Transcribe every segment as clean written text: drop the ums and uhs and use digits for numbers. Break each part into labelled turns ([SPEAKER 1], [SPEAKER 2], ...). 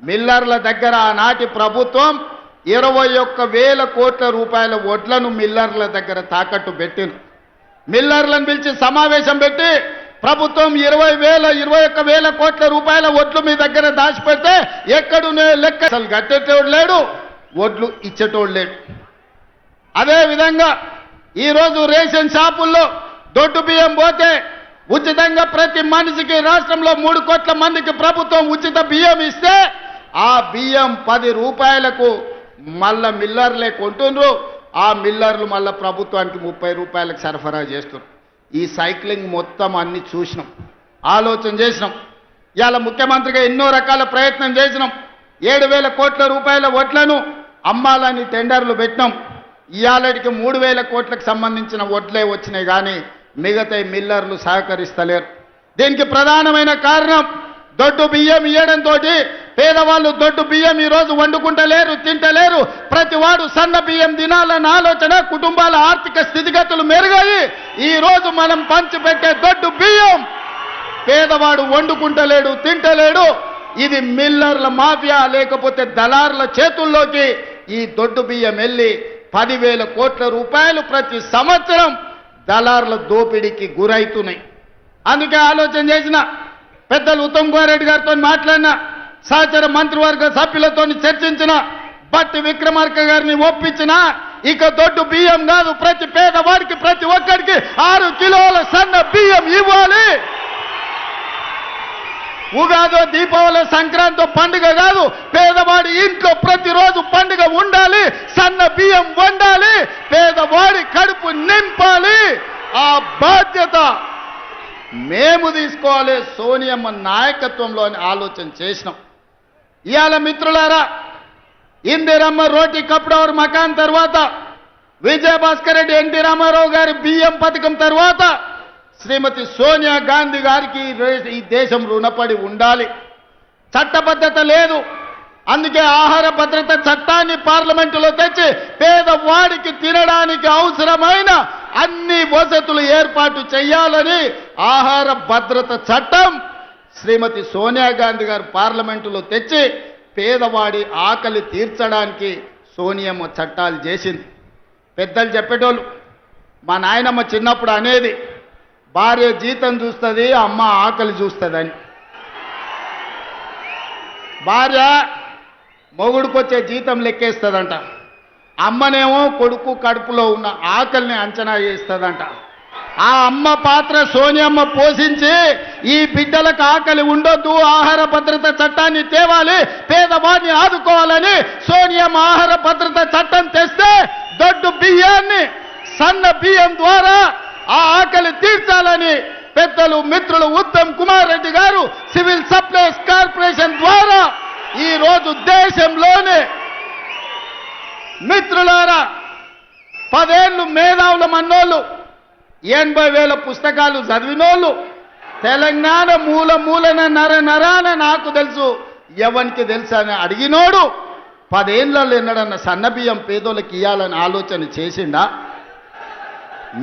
[SPEAKER 1] మిల్లర్ల దగ్గర ఆనాటి ప్రభుత్వం 21,000 కోట్ల రూపాయల వడ్లను మిల్లర్ల దగ్గర తాకట్టు పెట్టింది. మిల్లర్లను పిలిచి సమావేశం పెట్టి ప్రభుత్వం 21,000 కోట్ల రూపాయల వడ్లు మీ దగ్గర దాచిపెడితే ఎక్కడునే లెక్క అసలు కట్టేటోడు లేడు, వడ్లు ఇచ్చేటోడు లేడు. అదేవిధంగా ఈరోజు రేషన్ షాపుల్లో దొడ్డు బియ్యం పోతే ఉచితంగా ప్రతి మనిషికి రాష్ట్రంలో 3 కోట్ల మందికి ప్రభుత్వం ఉచిత బియ్యం ఇస్తే ఆ బియ్యం 10 రూపాయలకు మళ్ళా మిల్లర్లే కొంటుండ్రు. ఆ మిల్లర్లు మళ్ళా ప్రభుత్వానికి 30 రూపాయలకు సరఫరా చేస్తున్నారు. ఈ సైక్లింగ్ మొత్తం అన్ని చూసినాం, ఆలోచన చేసినాం. ఇవాళ ముఖ్యమంత్రిగా ఎన్నో రకాల ప్రయత్నం చేసినాం. 7,000 కోట్ల రూపాయల వడ్లను అమ్మాలని టెండర్లు పెట్టినాం. ఇవాళకి 3,000 కోట్లకు సంబంధించిన వడ్లే వచ్చినాయి, కానీ మిగతా మిల్లర్లు సహకరిస్తలేరు. దీనికి ప్రధానమైన కారణం దొడ్డు బియ్యం ఇవ్వడంతో పేదవాళ్ళు దొడ్డు బియ్యం ఈరోజు వండుకుంటలేరు, తింటలేరు. ప్రతి వాడు సన్న బియ్యం తినాలన్న ఆలోచన, కుటుంబాల ఆర్థిక స్థితిగతులు మెరుగాయి. ఈరోజు మనం పంచిపెట్టే దొడ్డు బియ్యం పేదవాడు వండుకుంటలేడు, తింటలేడు. ఇది మిల్లర్ల మాఫియా లేకపోతే దళారుల చేతుల్లోకి ఈ దొడ్డు బియ్యం వెళ్ళి 10,000 కోట్ల రూపాయలు ప్రతి సంవత్సరం దళారుల దోపిడీకి గురైతున్నాయి. అందుకే ఆలోచన చేసిన పెద్దలు ఉత్తమ్ కుమార్ రెడ్డి గారితో మాట్లాడిన, సహచర మంత్రివర్గ సభ్యులతో చర్చించిన, బట్టి విక్రమార్క గారిని ఒప్పించిన, ఇక దొడ్డు బియ్యం కాదు, ప్రతి పేదవాడికి ప్రతి ఒక్కడికి 6 కిలోల సన్న బియ్యం ఇవ్వాలి. ఉగాదో, దీపావళి, సంక్రాంతి పండుగ కాదు, పేదవాడి ఇంట్లో ప్రతిరోజు పండుగ ఉండాలి, సన్న బియ్యం వండాలి, పేదవాడి కడుపు నింపాలి. ఆ బాధ్యత మేము తీసుకోవాలి, సోనియమ్మ నాయకత్వంలో అని ఆలోచన చేసినాం. ఇవాళ మిత్రులారా, ఇందిరమ్మ రోటీ కప్డవర్ మకాన్ తర్వాత, విజయభాస్కర్ రెడ్డి, ఎన్టీ రామారావు గారి బియ్యం పథకం తర్వాత శ్రీమతి సోనియా గాంధీ గారికి ఈ దేశం రుణపడి ఉండాలి. చట్టబద్ధత లేదు, అందుకే ఆహార భద్రత చట్టాన్ని పార్లమెంటులో తెచ్చి పేదవాడికి తినడానికి అవసరమైన అన్ని వసతులు ఏర్పాటు చేయాలని ఆహార భద్రత చట్టం శ్రీమతి సోనియా గాంధీ గారు పార్లమెంటులో తెచ్చి పేదవాడి ఆకలి తీర్చడానికి సోనియమ్మ చట్టాలు చేసింది. పెద్దలు చెప్పేటోళ్ళు, మా నాయనమ్మ చిన్నప్పుడు అనేది, భార్య జీతం చూస్తుంది, అమ్మ ఆకలి చూస్తుందని. భార్య మొగుడుకొచ్చే జీతం లెక్కేస్తుందంట, అమ్మనేమో కొడుకు కడుపులో ఉన్న ఆకలిని అంచనా చేస్తుందంట. ఆ అమ్మ పాత్ర సోనియమ్మ పోషించి ఈ బిడ్డలకు ఆకలి ఉండొద్దు, ఆహార భద్రత చట్టాన్ని తేవాలి, పేదవాడిని ఆదుకోవాలని సోనియమ్మ ఆహార భద్రత చట్టం తెస్తే దొడ్డు బియ్యాన్ని సన్న బియ్యం ద్వారా ఆ ఆకలి తీర్చాలని పెద్దలు మిత్రులు ఉత్తమ్ కుమార్ రెడ్డి గారు సివిల్ సప్లైస్ కార్పొరేషన్ ద్వారా ఈ రోజు దేశంలోనే మిత్రులారా 10 ఏళ్ళు మేధావుల మన్నోళ్ళు, 80,000 పుస్తకాలు చదివినోళ్ళు, తెలంగాణ మూల మూలన నరాన నాకు తెలుసు, ఎవరికి తెలుసు అని అడిగినోడు 10 ఏళ్ళలో ఎన్నడన్న సన్నబియ్యం పేదోళ్ళకి ఇవ్వాలని ఆలోచన చేసిండా?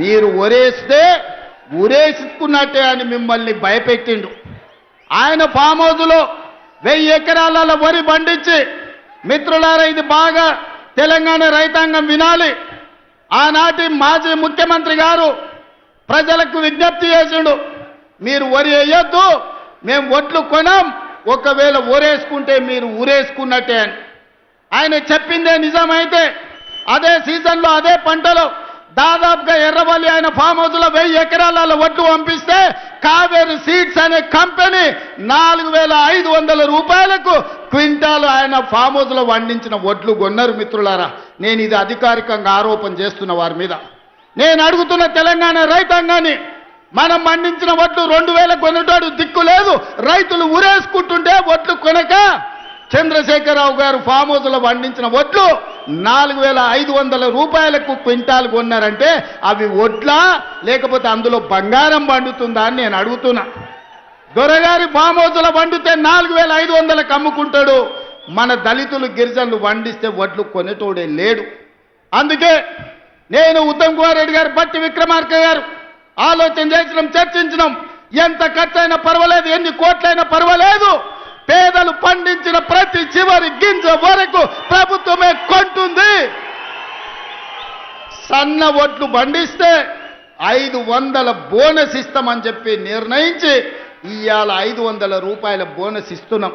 [SPEAKER 1] మీరు ఒరేస్తే ఉరేసుకున్నట్టే అని మిమ్మల్ని భయపెట్టిండు. ఆయన ఫామ్ హౌస్లో 1000 ఎకరాల వరి పండించి, మిత్రులారా ఇది బాగా తెలంగాణ రైతాంగం వినాలి, ఆనాటి మాజీ ముఖ్యమంత్రి గారు ప్రజలకు విజ్ఞప్తి చేసిండు, మీరు వరి వేయొద్దు, మేము ఒట్లు కొనాం, ఒకవేళ ఒరేసుకుంటే మీరు ఊరేసుకున్నట్టే అని. ఆయన చెప్పిందే నిజమైతే అదే సీజన్లో అదే పంటలో దాదాపుగా ఎర్రవల్లి ఆయన ఫామ్ హౌస్లో 1000 ఎకరాల వడ్లు పంపిస్తే కావేరి సీడ్స్ అనే కంపెనీ 4,500 రూపాయలకు క్వింటాలు ఆయన ఫామ్ హౌస్లో వండించిన వడ్లు కొన్నారు. మిత్రులారా, నేను ఇది అధికారికంగా ఆరోపణ చేస్తున్న వారి మీద. నేను అడుగుతున్న తెలంగాణ రైతాంగాన్ని, మనం పండించిన వడ్లు 2,000 కొనేటాడు దిక్కు లేదు, రైతులు ఉరేసుకుంటుంటే వడ్లు కొనక చంద్రశేఖరరావు గారు ఫామ్ హౌస్లో పండించిన వడ్లు 4,500 రూపాయలకు క్వింటాల్ కొన్నారంటే అవి వడ్లా లేకపోతే అందులో బంగారం పండుతుందా అని నేను అడుగుతున్నా. దొరగారి ఫామ్ హౌస్లో పండితే 4,500కు అమ్ముకుంటాడు, మన దళితులు గిరిజనులు పండిస్తే వడ్లు కొనేటోడే లేడు. అందుకే నేను ఉత్తమ్ కుమార్ రెడ్డి గారు, బట్టి విక్రమార్క గారు ఆలోచన చేసినాం, చర్చించినాం. ఎంత ఖర్చైనా పర్వాలేదు, ఎన్ని కోట్లైనా పర్వాలేదు, పేదలు పండించిన ప్రతి కొబ్బరి గింజ వరకు ప్రభుత్వమే కొంటుంది. సన్న ఒడ్లు పండిస్తే 500 బోనస్ ఇస్తామని చెప్పి నిర్ణయించి ఇవాళ 500 రూపాయల బోనస్ ఇస్తున్నాం.